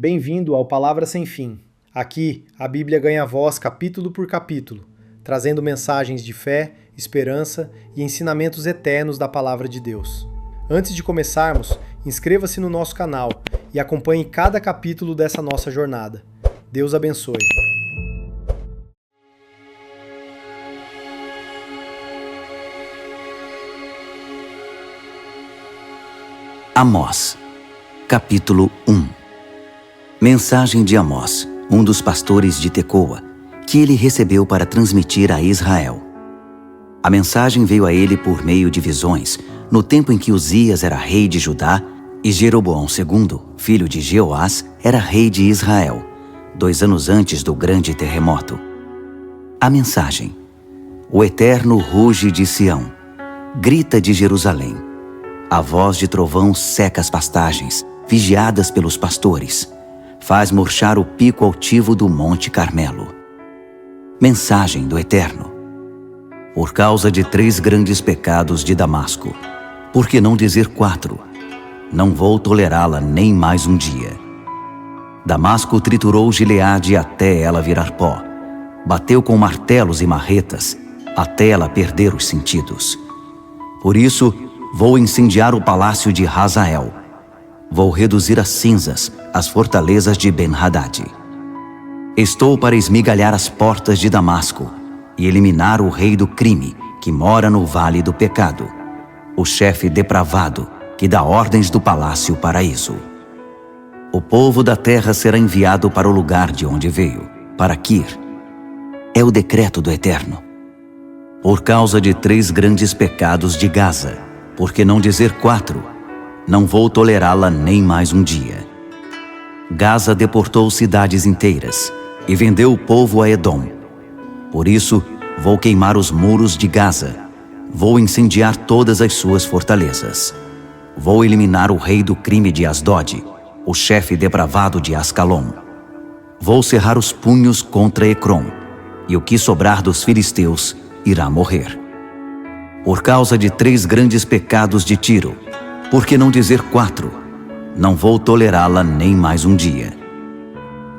Bem-vindo ao Palavra Sem Fim. Aqui, a Bíblia ganha voz capítulo por capítulo, trazendo mensagens de fé, esperança e ensinamentos eternos da Palavra de Deus. Antes de começarmos, inscreva-se no nosso canal e acompanhe cada capítulo dessa nossa jornada. Deus abençoe. Amós, capítulo 1. Mensagem de Amós, um dos pastores de Tecoa, que ele recebeu para transmitir a Israel. A mensagem veio a ele por meio de visões, no tempo em que Uzias era rei de Judá e Jeroboão II, filho de Jeoás, era rei de Israel, 2 anos antes do grande terremoto. A mensagem: O Eterno ruge de Sião, grita de Jerusalém. A voz de trovão seca as pastagens, vigiadas pelos pastores. Faz murchar o pico altivo do Monte Carmelo. Mensagem do Eterno: Por causa de 3 grandes pecados de Damasco, por que não dizer 4? Não vou tolerá-la nem mais um dia. Damasco triturou Gileade até ela virar pó. Bateu com martelos e marretas, até ela perder os sentidos. Por isso, vou incendiar o palácio de Hazael. Vou reduzir a cinzas as fortalezas de Ben-Hadad. Estou para esmigalhar as portas de Damasco e eliminar o rei do crime que mora no vale do pecado, o chefe depravado que dá ordens do palácio para isso. O povo da terra será enviado para o lugar de onde veio, para Kir. É o decreto do Eterno. Por causa de 3 grandes pecados de Gaza, por que não dizer 4? Não vou tolerá-la nem mais um dia. Gaza deportou cidades inteiras e vendeu o povo a Edom. Por isso, vou queimar os muros de Gaza. Vou incendiar todas as suas fortalezas. Vou eliminar o rei do crime de Asdod, o chefe depravado de Ascalon. Vou cerrar os punhos contra Ecrom, e o que sobrar dos filisteus irá morrer. Por causa de 3 grandes pecados de Tiro, por que não dizer 4? Não vou tolerá-la nem mais um dia.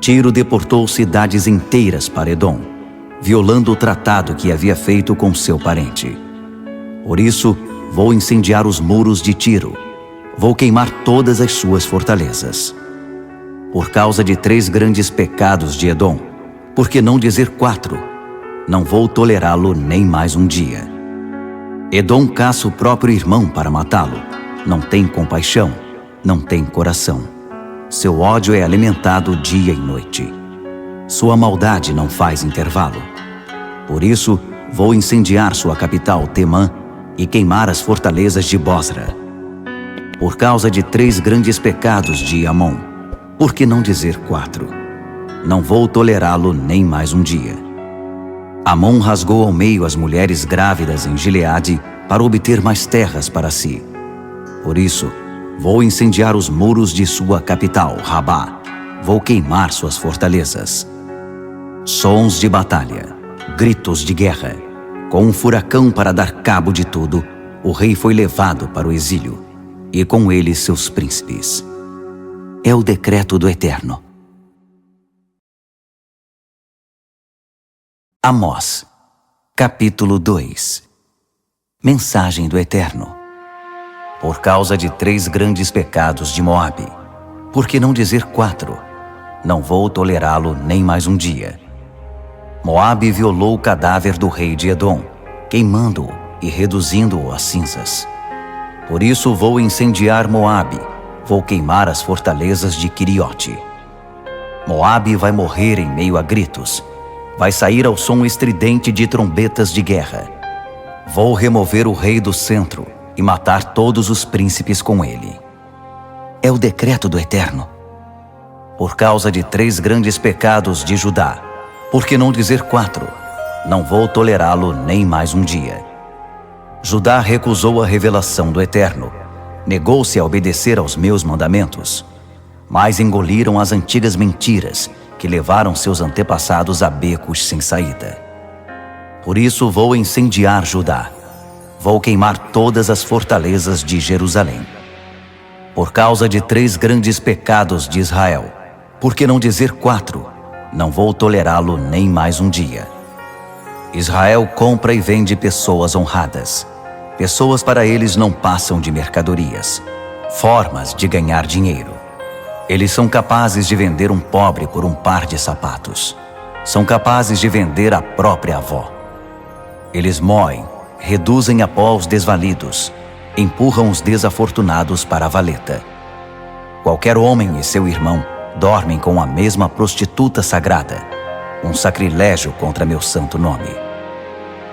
Tiro deportou cidades inteiras para Edom, violando o tratado que havia feito com seu parente. Por isso, vou incendiar os muros de Tiro. Vou queimar todas as suas fortalezas. Por causa de 3 grandes pecados de Edom, por que não dizer 4? Não vou tolerá-lo nem mais um dia. Edom caça o próprio irmão para matá-lo. Não tem compaixão, não tem coração. Seu ódio é alimentado dia e noite. Sua maldade não faz intervalo. Por isso, vou incendiar sua capital, Temã, e queimar as fortalezas de Bosra. Por causa de 3 grandes pecados de Amon, por que não dizer 4? Não vou tolerá-lo nem mais um dia. Amon rasgou ao meio as mulheres grávidas em Gileade para obter mais terras para si. Por isso, vou incendiar os muros de sua capital, Rabá. Vou queimar suas fortalezas. Sons de batalha, gritos de guerra. Com um furacão para dar cabo de tudo, o rei foi levado para o exílio, e com ele seus príncipes. É o decreto do Eterno. Amós, capítulo 2. Mensagem do Eterno. Por causa de 3 grandes pecados de Moabe, por que não dizer 4? Não vou tolerá-lo nem mais um dia. Moabe violou o cadáver do rei de Edom, queimando-o e reduzindo-o a cinzas. Por isso vou incendiar Moabe, vou queimar as fortalezas de Queriote. Moabe vai morrer em meio a gritos, vai sair ao som estridente de trombetas de guerra. Vou remover o rei do centro e matar todos os príncipes com ele. É o decreto do Eterno. Por causa de 3 grandes pecados de Judá, por que não dizer 4? Não vou tolerá-lo nem mais um dia. Judá recusou a revelação do Eterno, negou-se a obedecer aos meus mandamentos, mas engoliram as antigas mentiras que levaram seus antepassados a becos sem saída. Por isso vou incendiar Judá. Vou queimar todas as fortalezas de Jerusalém. Por causa de 3 grandes pecados de Israel, por que não dizer 4? Não vou tolerá-lo nem mais um dia. Israel compra e vende pessoas honradas. Pessoas para eles não passam de mercadorias, formas de ganhar dinheiro. Eles são capazes de vender um pobre por um par de sapatos. São capazes de vender a própria avó. Eles moem, reduzem a pó os desvalidos, empurram os desafortunados para a valeta. Qualquer homem e seu irmão dormem com a mesma prostituta sagrada, um sacrilégio contra meu santo nome.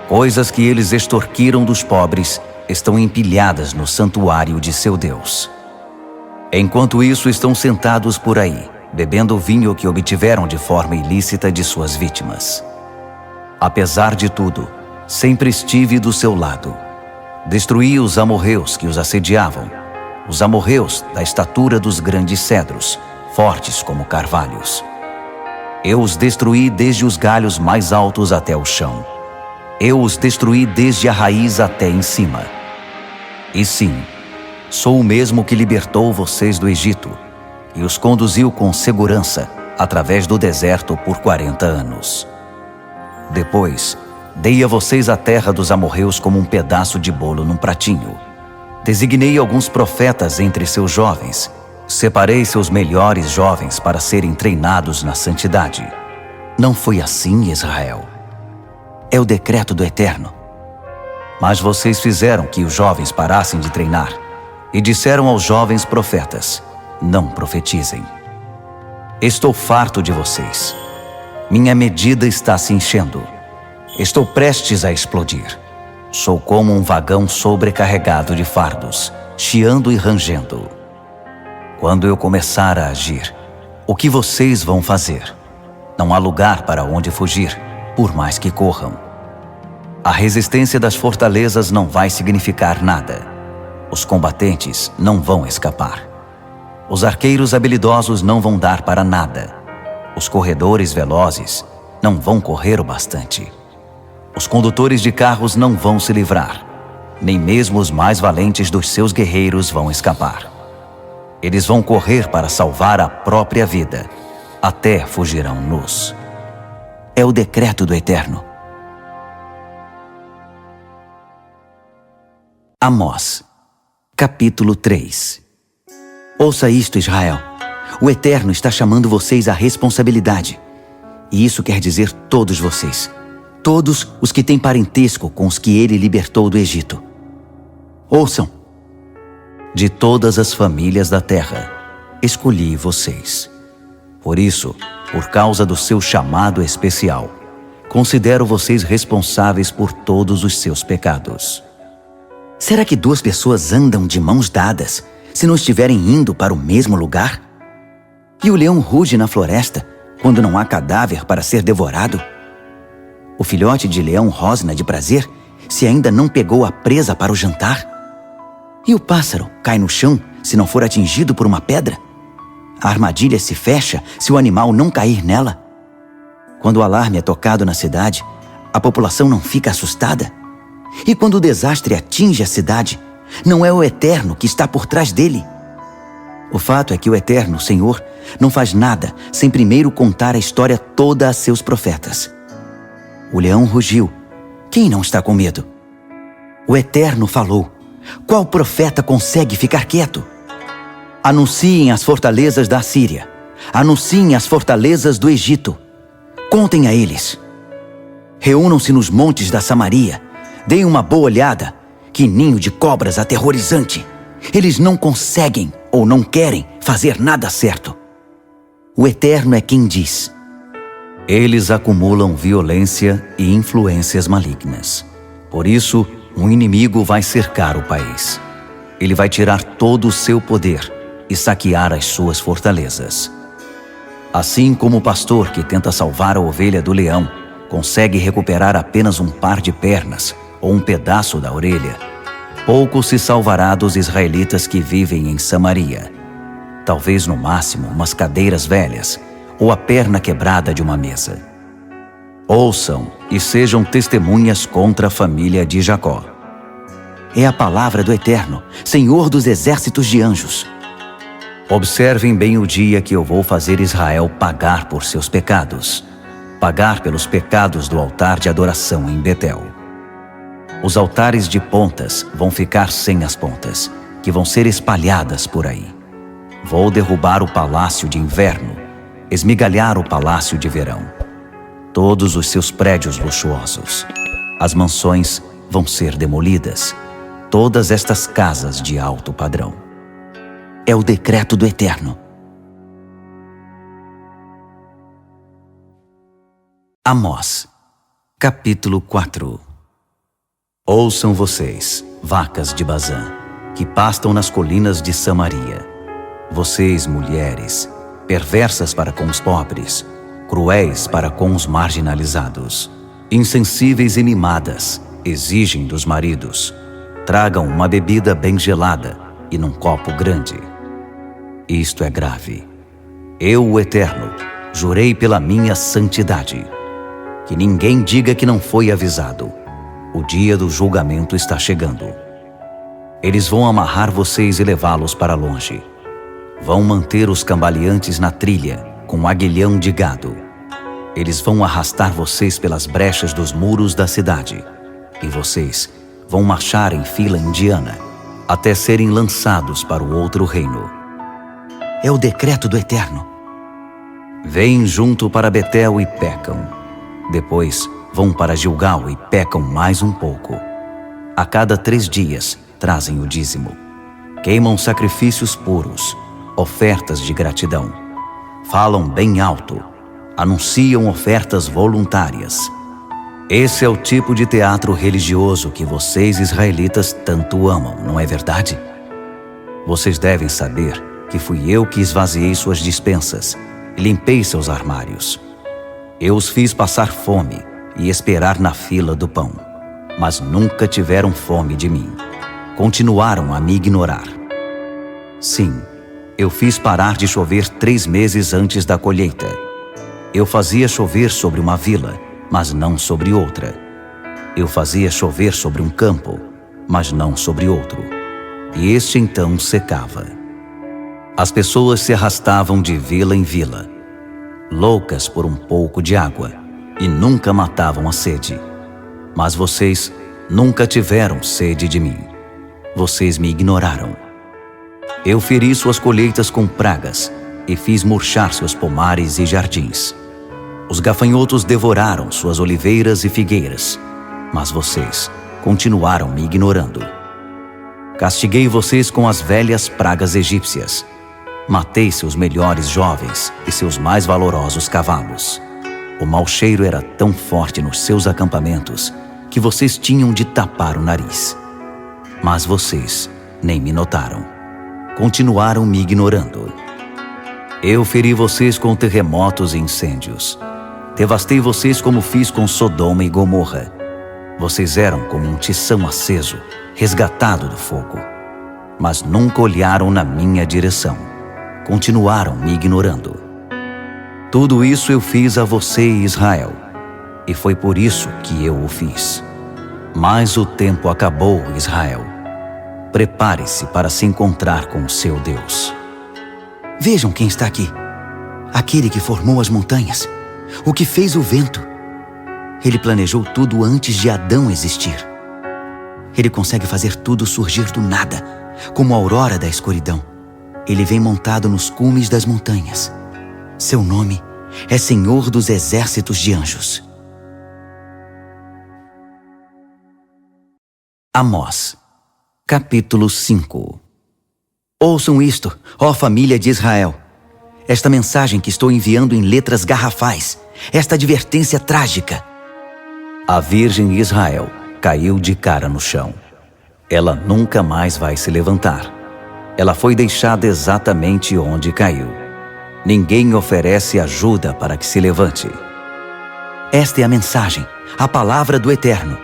Coisas que eles extorquiram dos pobres estão empilhadas no santuário de seu Deus. Enquanto isso, estão sentados por aí, bebendo o vinho que obtiveram de forma ilícita de suas vítimas. Apesar de tudo, sempre estive do seu lado. Destruí os amorreus que os assediavam, os amorreus da estatura dos grandes cedros, fortes como carvalhos. Eu os destruí desde os galhos mais altos até o chão. Eu os destruí desde a raiz até em cima. E sim, sou o mesmo que libertou vocês do Egito e os conduziu com segurança através do deserto por 40 anos. Depois, dei a vocês a terra dos amorreus como um pedaço de bolo num pratinho. Designei alguns profetas entre seus jovens. Separei seus melhores jovens para serem treinados na santidade. Não foi assim, Israel. É o decreto do Eterno. Mas vocês fizeram que os jovens parassem de treinar e disseram aos jovens profetas: não profetizem. Estou farto de vocês. Minha medida está se enchendo. Estou prestes a explodir. Sou como um vagão sobrecarregado de fardos, chiando e rangendo. Quando eu começar a agir, o que vocês vão fazer? Não há lugar para onde fugir, por mais que corram. A resistência das fortalezas não vai significar nada. Os combatentes não vão escapar. Os arqueiros habilidosos não vão dar para nada. Os corredores velozes não vão correr o bastante. Os condutores de carros não vão se livrar. Nem mesmo os mais valentes dos seus guerreiros vão escapar. Eles vão correr para salvar a própria vida, até fugirão nus. É o decreto do Eterno. Amós, capítulo 3. Ouça isto, Israel. O Eterno está chamando vocês à responsabilidade. E isso quer dizer todos vocês. Todos os que têm parentesco com os que ele libertou do Egito. Ouçam. De todas as famílias da terra, escolhi vocês. Por isso, por causa do seu chamado especial, considero vocês responsáveis por todos os seus pecados. Será que duas pessoas andam de mãos dadas se não estiverem indo para o mesmo lugar? E o leão ruge na floresta quando não há cadáver para ser devorado? O filhote de leão rosna de prazer se ainda não pegou a presa para o jantar? E o pássaro cai no chão se não for atingido por uma pedra? A armadilha se fecha se o animal não cair nela? Quando o alarme é tocado na cidade, a população não fica assustada? E quando o desastre atinge a cidade, não é o Eterno que está por trás dele? O fato é que o Eterno, Senhor, não faz nada sem primeiro contar a história toda a seus profetas. O leão rugiu. Quem não está com medo? O Eterno falou. Qual profeta consegue ficar quieto? Anunciem as fortalezas da Assíria. Anunciem as fortalezas do Egito. Contem a eles. Reúnam-se nos montes da Samaria. Deem uma boa olhada. Que ninho de cobras aterrorizante. Eles não conseguem ou não querem fazer nada certo. O Eterno é quem diz. Eles acumulam violência e influências malignas. Por isso, um inimigo vai cercar o país. Ele vai tirar todo o seu poder e saquear as suas fortalezas. Assim como o pastor que tenta salvar a ovelha do leão consegue recuperar apenas um par de pernas ou um pedaço da orelha, pouco se salvará dos israelitas que vivem em Samaria. Talvez no máximo umas cadeiras velhas ou a perna quebrada de uma mesa. Ouçam e sejam testemunhas contra a família de Jacó. É a palavra do Eterno, Senhor dos exércitos de anjos. Observem bem o dia que eu vou fazer Israel pagar por seus pecados, pagar pelos pecados do altar de adoração em Betel. Os altares de pontas vão ficar sem as pontas, que vão ser espalhadas por aí. Vou derrubar o palácio de inverno, esmigalhar o palácio de verão. Todos os seus prédios luxuosos. As mansões vão ser demolidas. Todas estas casas de alto padrão. É o decreto do Eterno. Amós, capítulo 4. Ouçam vocês, vacas de Bazã, que pastam nas colinas de Samaria. Vocês, mulheres, perversas para com os pobres, cruéis para com os marginalizados, insensíveis e mimadas, exigem dos maridos. Tragam uma bebida bem gelada e num copo grande. Isto é grave. Eu, o Eterno, jurei pela minha santidade. Que ninguém diga que não foi avisado. O dia do julgamento está chegando. Eles vão amarrar vocês e levá-los para longe. Vão manter os cambaleantes na trilha, com um aguilhão de gado. Eles vão arrastar vocês pelas brechas dos muros da cidade. E vocês vão marchar em fila indiana, até serem lançados para o outro reino. É o decreto do Eterno. Vêm junto para Betel e pecam. Depois vão para Gilgal e pecam mais um pouco. A cada 3 dias trazem o dízimo. Queimam sacrifícios puros, ofertas de gratidão. Falam bem alto, anunciam ofertas voluntárias. Esse é o tipo de teatro religioso que vocês israelitas tanto amam, não é verdade? Vocês devem saber que fui eu que esvaziei suas despensas e limpei seus armários. Eu os fiz passar fome e esperar na fila do pão, mas nunca tiveram fome de mim. Continuaram a me ignorar. Sim, eu fiz parar de chover 3 meses antes da colheita. Eu fazia chover sobre uma vila, mas não sobre outra. Eu fazia chover sobre um campo, mas não sobre outro. E este então secava. As pessoas se arrastavam de vila em vila, loucas por um pouco de água, e nunca matavam a sede. Mas vocês nunca tiveram sede de mim. Vocês me ignoraram. Eu feri suas colheitas com pragas e fiz murchar seus pomares e jardins. Os gafanhotos devoraram suas oliveiras e figueiras, mas vocês continuaram me ignorando. Castiguei vocês com as velhas pragas egípcias. Matei seus melhores jovens e seus mais valorosos cavalos. O mau cheiro era tão forte nos seus acampamentos que vocês tinham de tapar o nariz. Mas vocês nem me notaram. Continuaram me ignorando. Eu feri vocês com terremotos e incêndios. Devastei vocês como fiz com Sodoma e Gomorra. Vocês eram como um tição aceso, resgatado do fogo. Mas nunca olharam na minha direção. Continuaram me ignorando. Tudo isso eu fiz a você, Israel, e foi por isso que eu o fiz. Mas o tempo acabou, Israel. Prepare-se para se encontrar com o seu Deus. Vejam quem está aqui. Aquele que formou as montanhas, o que fez o vento. Ele planejou tudo antes de Adão existir. Ele consegue fazer tudo surgir do nada, como a aurora da escuridão. Ele vem montado nos cumes das montanhas. Seu nome é Senhor dos Exércitos de Anjos. Amós, capítulo 5. Ouçam isto, ó família de Israel. Esta mensagem que estou enviando em letras garrafais. Esta advertência trágica. A Virgem Israel caiu de cara no chão. Ela nunca mais vai se levantar. Ela foi deixada exatamente onde caiu. Ninguém oferece ajuda para que se levante. Esta é a mensagem, a palavra do Eterno.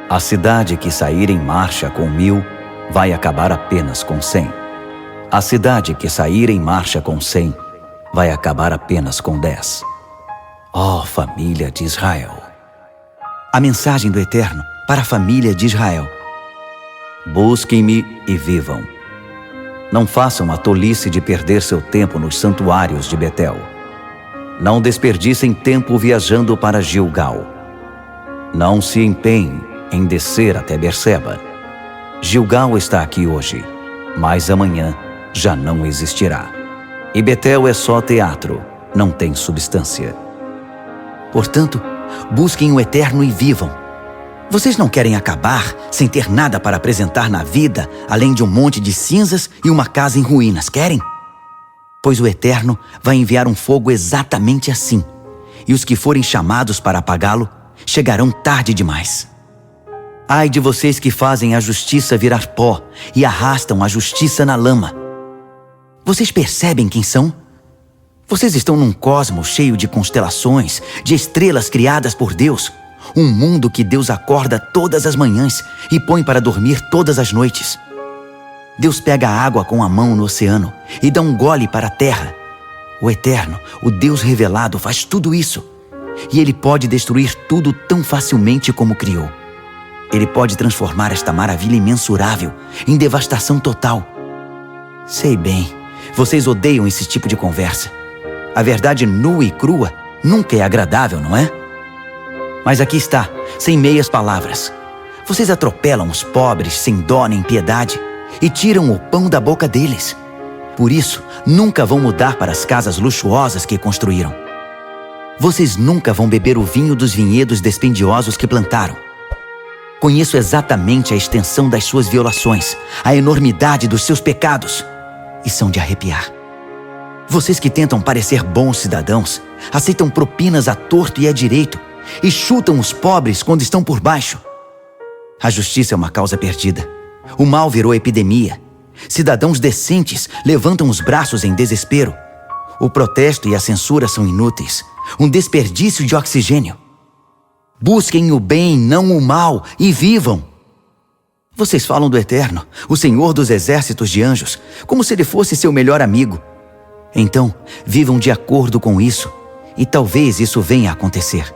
A cidade que sair em marcha com 1000 vai acabar apenas com 100. A cidade que sair em marcha com 100 vai acabar apenas com 10. Ó família de Israel! A mensagem do Eterno para a família de Israel. Busquem-me e vivam. Não façam a tolice de perder seu tempo nos santuários de Betel. Não desperdicem tempo viajando para Gilgal. Não se empenhem em descer até Berseba. Gilgal está aqui hoje, mas amanhã já não existirá. E Betel é só teatro, não tem substância. Portanto, busquem o Eterno e vivam. Vocês não querem acabar sem ter nada para apresentar na vida, além de um monte de cinzas e uma casa em ruínas, querem? Pois o Eterno vai enviar um fogo exatamente assim, e os que forem chamados para apagá-lo chegarão tarde demais. Ai de vocês que fazem a justiça virar pó e arrastam a justiça na lama. Vocês percebem quem são? Vocês estão num cosmos cheio de constelações, de estrelas criadas por Deus. Um mundo que Deus acorda todas as manhãs e põe para dormir todas as noites. Deus pega a água com a mão no oceano e dá um gole para a terra. O Eterno, o Deus revelado, faz tudo isso. E Ele pode destruir tudo tão facilmente como criou. Ele pode transformar esta maravilha imensurável em devastação total. Sei bem, vocês odeiam esse tipo de conversa. A verdade nua e crua nunca é agradável, não é? Mas aqui está, sem meias palavras. Vocês atropelam os pobres sem dó nem piedade e tiram o pão da boca deles. Por isso, nunca vão mudar para as casas luxuosas que construíram. Vocês nunca vão beber o vinho dos vinhedos dispendiosos que plantaram. Conheço exatamente a extensão das suas violações, a enormidade dos seus pecados, e são de arrepiar. Vocês que tentam parecer bons cidadãos, aceitam propinas à torto e à direito, e chutam os pobres quando estão por baixo. A justiça é uma causa perdida. O mal virou epidemia. Cidadãos decentes levantam os braços em desespero. O protesto e a censura são inúteis. Um desperdício de oxigênio. Busquem o bem, não o mal, e vivam. Vocês falam do Eterno, o Senhor dos exércitos de anjos, como se ele fosse seu melhor amigo. Então, vivam de acordo com isso, e talvez isso venha a acontecer.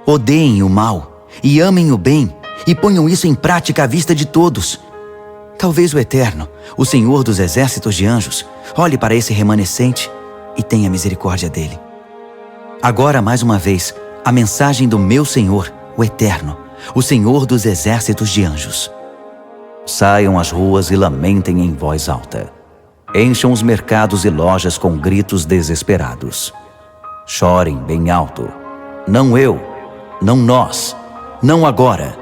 Odeiem o mal e amem o bem e ponham isso em prática à vista de todos. Talvez o Eterno, o Senhor dos exércitos de anjos, olhe para esse remanescente e tenha misericórdia dele. Agora, mais uma vez, a mensagem do meu Senhor, o Eterno, o Senhor dos exércitos de anjos. Saiam às ruas e lamentem em voz alta. Encham os mercados e lojas com gritos desesperados. Chorem bem alto. Não eu, não nós, não agora.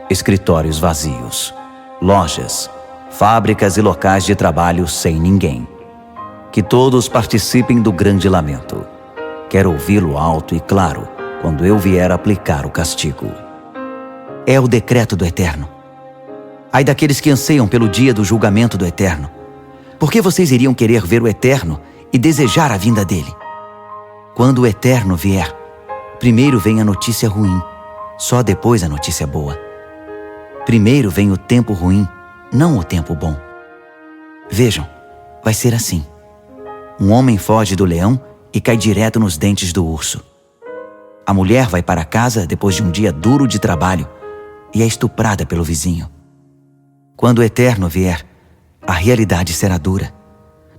Escritórios vazios, lojas, fábricas e locais de trabalho sem ninguém. Que todos participem do grande lamento. Quero ouvi-lo alto e claro quando eu vier aplicar o castigo. É o decreto do Eterno. Ai daqueles que anseiam pelo dia do julgamento do Eterno. Por que vocês iriam querer ver o Eterno e desejar a vinda dele? Quando o Eterno vier, primeiro vem a notícia ruim, só depois a notícia boa. Primeiro vem o tempo ruim, não o tempo bom. Vejam, vai ser assim. Um homem foge do leão e cai direto nos dentes do urso. A mulher vai para casa depois de um dia duro de trabalho e é estuprada pelo vizinho. Quando o Eterno vier, a realidade será dura.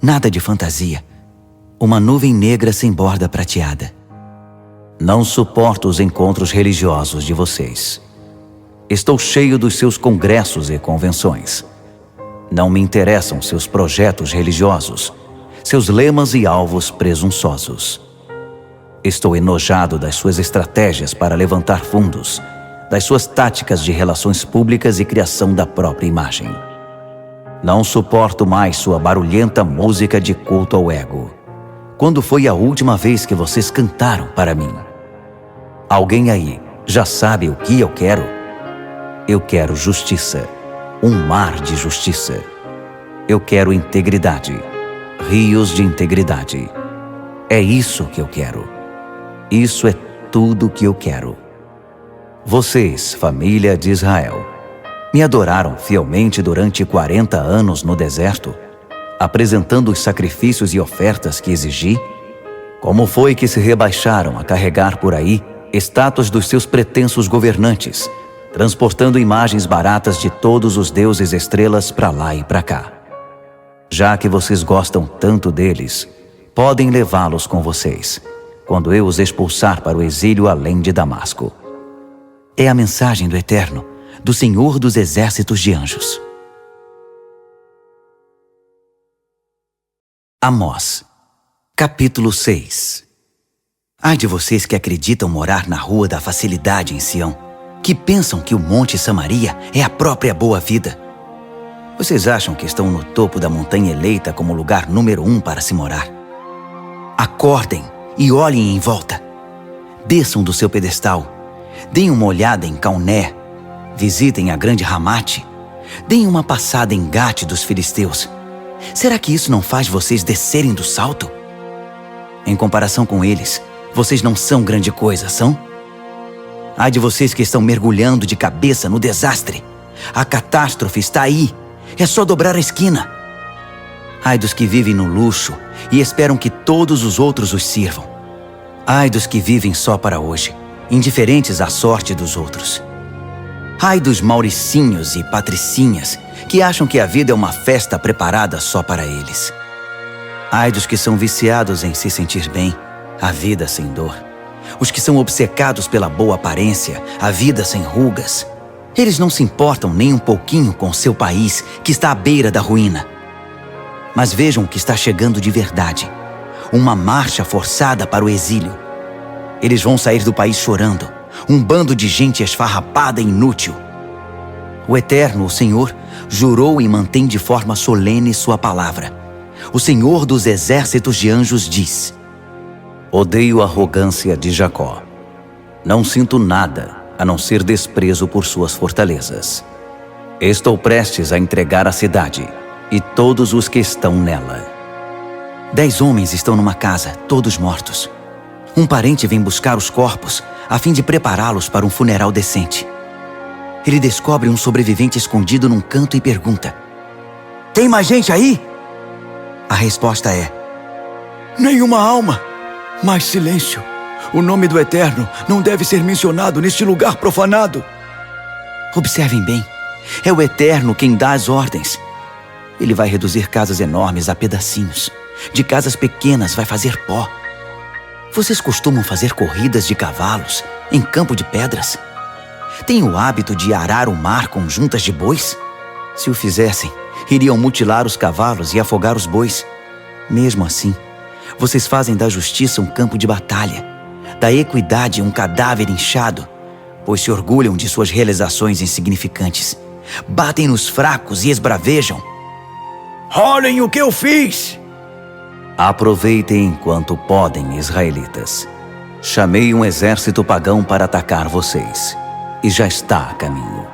Nada de fantasia. Uma nuvem negra sem borda prateada. Não suporto os encontros religiosos de vocês. Estou cheio dos seus congressos e convenções. Não me interessam seus projetos religiosos, seus lemas e alvos presunçosos. Estou enojado das suas estratégias para levantar fundos, das suas táticas de relações públicas e criação da própria imagem. Não suporto mais sua barulhenta música de culto ao ego. Quando foi a última vez que vocês cantaram para mim? Alguém aí já sabe o que eu quero? Eu quero justiça, um mar de justiça. Eu quero integridade, rios de integridade. É isso que eu quero. Isso é tudo que eu quero. Vocês, família de Israel, me adoraram fielmente durante 40 anos no deserto, apresentando os sacrifícios e ofertas que exigi? Como foi que se rebaixaram a carregar por aí estátuas dos seus pretensos governantes, transportando imagens baratas de todos os deuses estrelas para lá e para cá? Já que vocês gostam tanto deles, podem levá-los com vocês, quando eu os expulsar para o exílio além de Damasco. É a mensagem do Eterno, do Senhor dos Exércitos de Anjos. Amós, capítulo 6. Ai de vocês que acreditam morar na rua da facilidade em Sião, que pensam que o Monte Samaria é a própria boa vida. Vocês acham que estão no topo da montanha eleita como lugar número 1 para se morar? Acordem e olhem em volta. Desçam do seu pedestal. Deem uma olhada em Cauné. Visitem a grande Ramate. Deem uma passada em Gate dos filisteus. Será que isso não faz vocês descerem do salto? Em comparação com eles, vocês não são grande coisa, são? Ai de vocês que estão mergulhando de cabeça no desastre. A catástrofe está aí. É só dobrar a esquina. Ai dos que vivem no luxo e esperam que todos os outros os sirvam. Ai dos que vivem só para hoje, indiferentes à sorte dos outros. Ai dos mauricinhos e patricinhas que acham que a vida é uma festa preparada só para eles. Ai dos que são viciados em se sentir bem, a vida sem dor. Os que são obcecados pela boa aparência, a vida sem rugas. Eles não se importam nem um pouquinho com seu país, que está à beira da ruína. Mas vejam o que está chegando de verdade. Uma marcha forçada para o exílio. Eles vão sair do país chorando. Um bando de gente esfarrapada e inútil. O Eterno, o Senhor, jurou e mantém de forma solene sua palavra. O Senhor dos Exércitos de Anjos diz: Odeio a arrogância de Jacó. Não sinto nada, a não ser desprezo por suas fortalezas. Estou prestes a entregar a cidade e todos os que estão nela. 10 homens estão numa casa, todos mortos. Um parente vem buscar os corpos a fim de prepará-los para um funeral decente. Ele descobre um sobrevivente escondido num canto e pergunta: Tem mais gente aí? A resposta é: Nenhuma alma. Mais silêncio. O nome do Eterno não deve ser mencionado neste lugar profanado. Observem bem. É o Eterno quem dá as ordens. Ele vai reduzir casas enormes a pedacinhos. De casas pequenas vai fazer pó. Vocês costumam fazer corridas de cavalos em campo de pedras? Têm o hábito de arar o mar com juntas de bois? Se o fizessem, iriam mutilar os cavalos e afogar os bois. Mesmo assim, vocês fazem da justiça um campo de batalha, da equidade um cadáver inchado, pois se orgulham de suas realizações insignificantes. Batem nos fracos e esbravejam. Olhem o que eu fiz! Aproveitem enquanto podem, israelitas. Chamei um exército pagão para atacar vocês, e já está a caminho.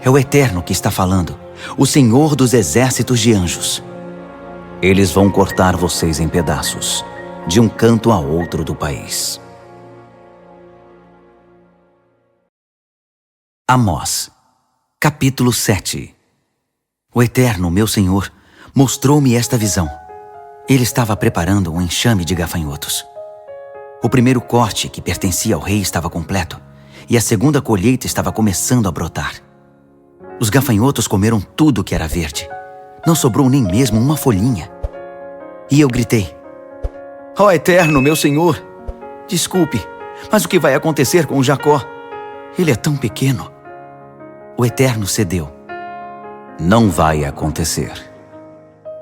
É o Eterno que está falando, o Senhor dos Exércitos de Anjos. Eles vão cortar vocês em pedaços, de um canto a outro do país. Amós, capítulo 7. O Eterno, meu Senhor, mostrou-me esta visão. Ele estava preparando um enxame de gafanhotos. O primeiro corte, que pertencia ao rei, estava completo, e a segunda colheita estava começando a brotar. Os gafanhotos comeram tudo que era verde. Não sobrou nem mesmo uma folhinha. E eu gritei: Ó Eterno, meu Senhor, desculpe, mas o que vai acontecer com o Jacó? Ele é tão pequeno. O Eterno cedeu. Não vai acontecer.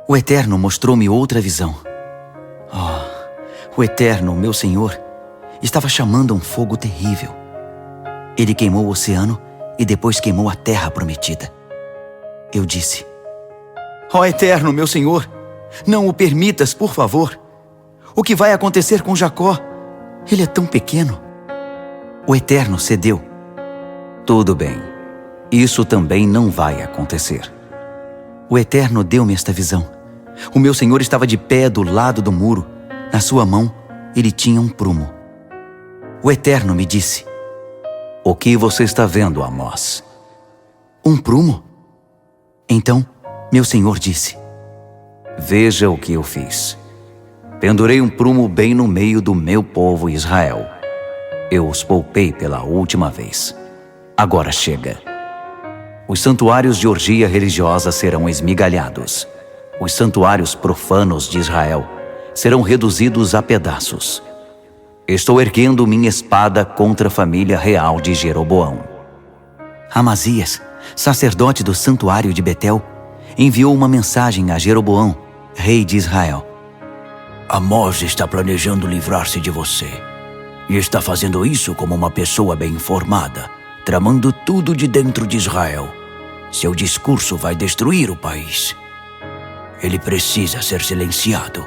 O Eterno mostrou-me outra visão. O Eterno, meu Senhor, estava chamando um fogo terrível. Ele queimou o oceano e depois queimou a terra prometida. Eu disse: Ó Eterno, meu Senhor, não o permitas, por favor. O que vai acontecer com Jacó? Ele é tão pequeno. O Eterno cedeu. Tudo bem. Isso também não vai acontecer. O Eterno deu-me esta visão. O meu Senhor estava de pé do lado do muro. Na sua mão, ele tinha um prumo. O Eterno me disse: O que você está vendo, Amós? Um prumo? Então, meu Senhor disse: Veja o que eu fiz. Pendurei um prumo bem no meio do meu povo Israel. Eu os poupei pela última vez. Agora chega. Os santuários de orgia religiosa serão esmigalhados. os santuários profanos de Israel serão reduzidos a pedaços. Estou erguendo minha espada contra a família real de Jeroboão. Amazias, sacerdote do santuário de Betel, enviou uma mensagem a Jeroboão, rei de Israel. Amós está planejando livrar-se de você. E está fazendo isso como uma pessoa bem informada, tramando tudo de dentro de Israel. Seu discurso vai destruir o país. Ele precisa ser silenciado.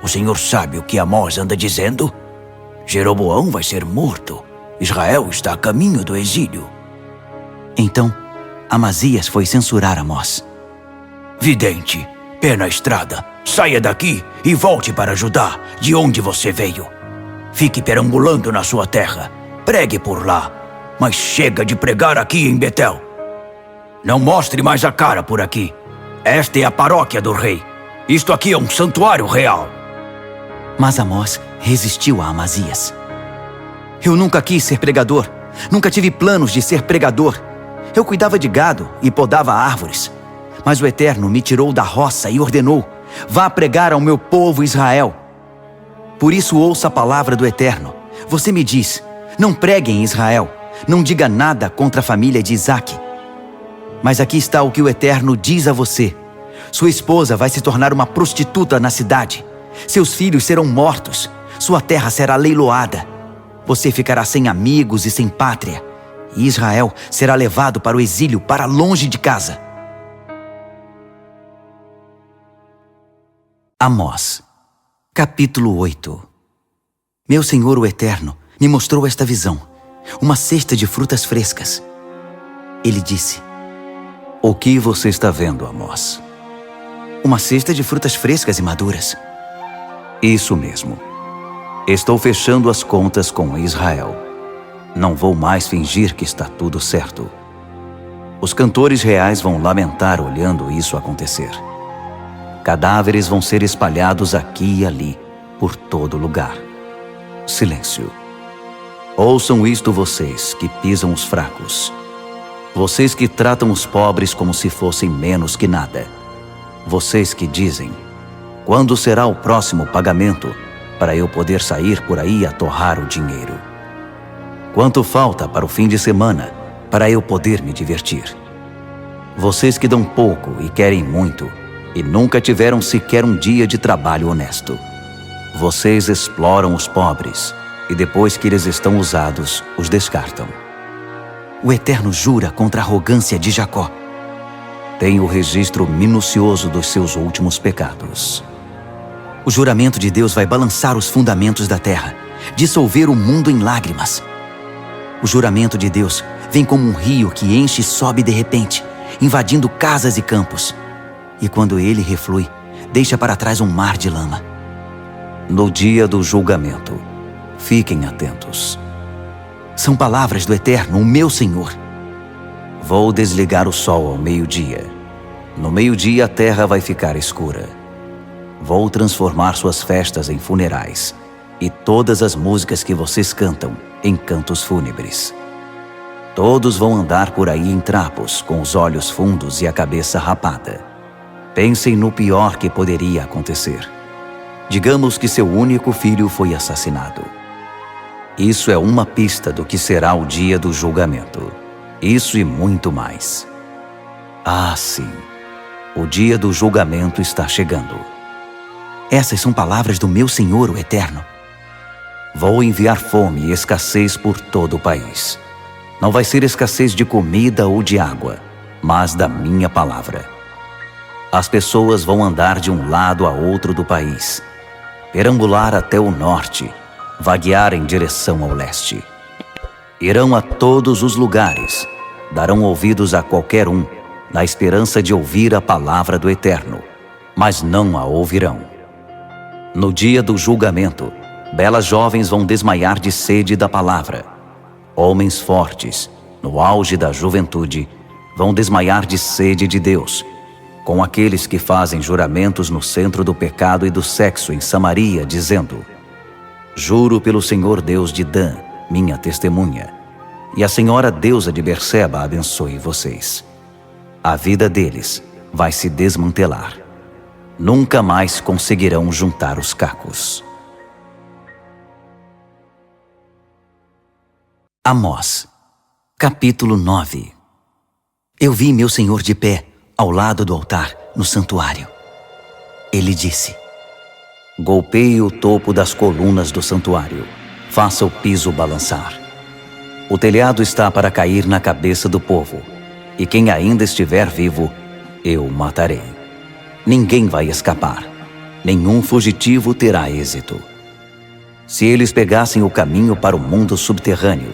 O Senhor sabe o que Amós anda dizendo? Jeroboão vai ser morto. Israel está a caminho do exílio. Então, Amazias foi censurar Amós. Vidente, pé na estrada, saia daqui e volte para Judá, de onde você veio. Fique perambulando na sua terra, pregue por lá, mas chega de pregar aqui em Betel. Não mostre mais a cara por aqui. Esta é a paróquia do rei. Isto aqui é um santuário real. Mas Amós resistiu a Amazias. Eu nunca quis ser pregador, nunca tive planos de ser pregador. Eu cuidava de gado e podava árvores. Mas o Eterno me tirou da roça e ordenou: vá pregar ao meu povo Israel. Por isso ouça a palavra do Eterno. Você me diz: não pregue em Israel, não diga nada contra a família de Isaque. Mas aqui está o que o Eterno diz a você: sua esposa vai se tornar uma prostituta na cidade. Seus filhos serão mortos. Sua terra será leiloada. Você ficará sem amigos e sem pátria. E Israel será levado para o exílio, para longe de casa. Amós, capítulo 8. Meu Senhor, o Eterno, me mostrou esta visão: uma cesta de frutas frescas. Ele disse: O que você está vendo, Amós? Uma cesta de frutas frescas e maduras. Isso mesmo. Estou fechando as contas com Israel. Não vou mais fingir que está tudo certo. Os cantores reais vão lamentar olhando isso acontecer. Cadáveres vão ser espalhados aqui e ali, por todo lugar. Silêncio. Ouçam isto, vocês que pisam os fracos. Vocês que tratam os pobres como se fossem menos que nada. Vocês que dizem: quando será o próximo pagamento para eu poder sair por aí a torrar o dinheiro? Quanto falta para o fim de semana para eu poder me divertir? Vocês que dão pouco e querem muito e nunca tiveram sequer um dia de trabalho honesto. Vocês exploram os pobres e depois que eles estão usados, os descartam. O Eterno jura contra a arrogância de Jacó. Tem o registro minucioso dos seus últimos pecados. O juramento de Deus vai balançar os fundamentos da terra, dissolver o mundo em lágrimas. O juramento de Deus vem como um rio que enche e sobe de repente, invadindo casas e campos. E quando ele reflui, deixa para trás um mar de lama. No dia do julgamento, fiquem atentos. São palavras do Eterno, o meu Senhor. Vou desligar o sol ao meio-dia. No meio-dia a terra vai ficar escura. Vou transformar suas festas em funerais e todas as músicas que vocês cantam em cantos fúnebres. Todos vão andar por aí em trapos, com os olhos fundos e a cabeça rapada. Pensem no pior que poderia acontecer. Digamos que seu único filho foi assassinado. Isso é uma pista do que será o dia do julgamento. Isso e muito mais. Ah, sim. O dia do julgamento está chegando. Essas são palavras do meu Senhor, o Eterno. Vou enviar fome e escassez por todo o país. Não vai ser escassez de comida ou de água, mas da minha palavra. As pessoas vão andar de um lado a outro do país, perambular até o norte, vaguear em direção ao leste. Irão a todos os lugares, darão ouvidos a qualquer um, na esperança de ouvir a palavra do Eterno, mas não a ouvirão. No dia do julgamento, belas jovens vão desmaiar de sede da palavra. Homens fortes, no auge da juventude, vão desmaiar de sede de Deus, com aqueles que fazem juramentos no centro do pecado e do sexo em Samaria, dizendo: juro pelo Senhor Deus de Dan, minha testemunha, e a Senhora deusa de Berseba abençoe vocês. A vida deles vai se desmantelar. nunca mais conseguirão juntar os cacos. Amós, capítulo 9. Eu vi meu Senhor de pé, ao lado do altar, no santuário. Ele disse: golpeie o topo das colunas do santuário, faça o piso balançar. O telhado está para cair na cabeça do povo, e quem ainda estiver vivo, eu matarei. Ninguém vai escapar, nenhum fugitivo terá êxito. Se eles pegassem o caminho para o mundo subterrâneo,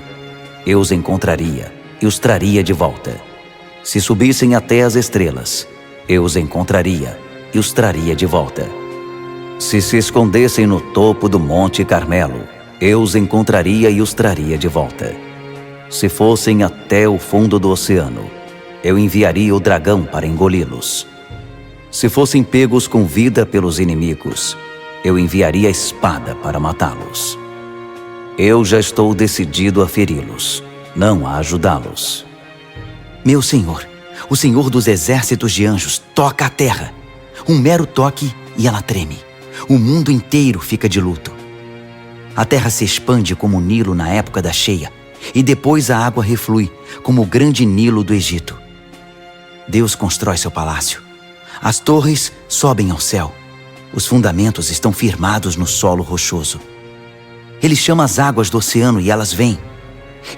eu os encontraria e os traria de volta. Se subissem até as estrelas, eu os encontraria e os traria de volta. Se escondessem no topo do Monte Carmelo, eu os encontraria e os traria de volta. Se fossem até o fundo do oceano, eu enviaria o dragão para engoli-los. Se fossem pegos com vida pelos inimigos, eu enviaria a espada para matá-los. Eu já estou decidido a feri-los, não a ajudá-los. Meu Senhor, o Senhor dos exércitos de anjos, toca a terra. Um mero toque e ela treme. O mundo inteiro fica de luto. A terra se expande como o Nilo na época da cheia, e depois a água reflui, como o grande Nilo do Egito. Deus constrói seu palácio. As torres sobem ao céu. Os fundamentos estão firmados no solo rochoso. Ele chama as águas do oceano e elas vêm.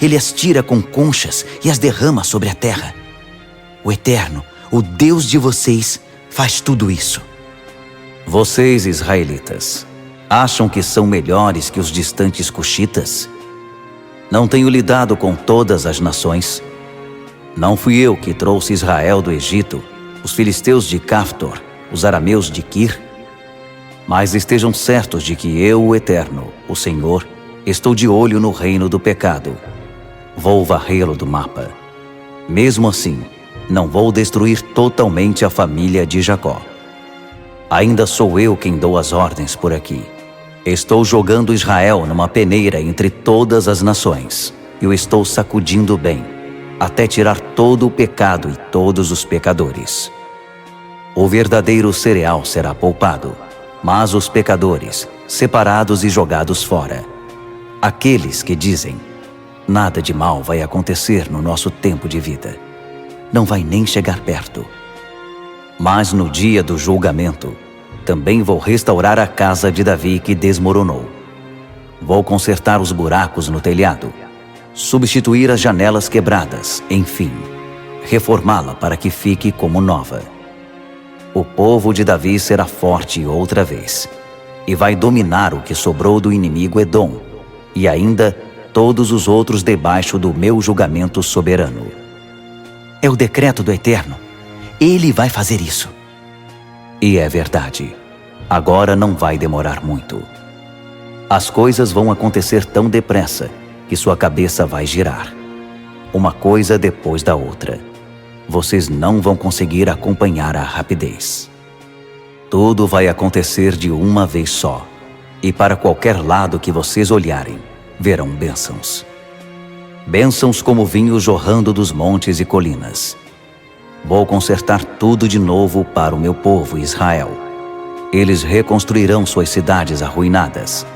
Ele as tira com conchas e as derrama sobre a terra. O Eterno, o Deus de vocês, faz tudo isso. Vocês, israelitas, acham que são melhores que os distantes cuxitas? Não tenho lidado com todas as nações? Não fui eu que trouxe Israel do Egito, os filisteus de Caftor, os arameus de Quir? Mas estejam certos de que eu, o Eterno, o Senhor, estou de olho no reino do pecado. Vou varrê-lo do mapa. Mesmo assim, não vou destruir totalmente a família de Jacó. Ainda sou eu quem dou as ordens por aqui. Estou jogando Israel numa peneira entre todas as nações, e o estou sacudindo bem, até tirar todo o pecado e todos os pecadores. O verdadeiro cereal será poupado, mas os pecadores, separados e jogados fora. Aqueles que dizem: nada de mal vai acontecer no nosso tempo de vida, não vai nem chegar perto. Mas no dia do julgamento, também vou restaurar a casa de Davi que desmoronou. Vou consertar os buracos no telhado, substituir as janelas quebradas, enfim, reformá-la para que fique como nova. O povo de Davi será forte outra vez, e vai dominar o que sobrou do inimigo Edom, e ainda todos os outros debaixo do meu julgamento soberano. É o decreto do Eterno. Ele vai fazer isso. E é verdade. Agora não vai demorar muito. As coisas vão acontecer tão depressa que sua cabeça vai girar. Uma coisa depois da outra. Vocês não vão conseguir acompanhar a rapidez. Tudo vai acontecer de uma vez só, e para qualquer lado que vocês olharem, verão bênçãos. Bênçãos como vinho jorrando dos montes e colinas. Vou consertar tudo de novo para o meu povo Israel. Eles reconstruirão suas cidades arruinadas,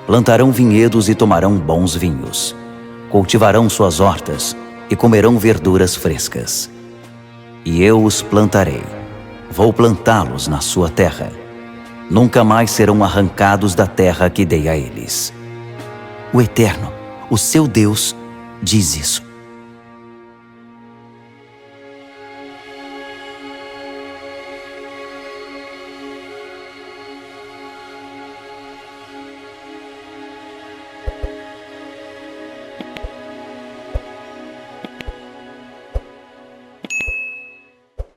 plantarão vinhedos e tomarão bons vinhos, cultivarão suas hortas e comerão verduras frescas. E eu os plantarei, vou plantá-los na sua terra. Nunca mais serão arrancados da terra que dei a eles. O Eterno, o seu Deus, diz isso.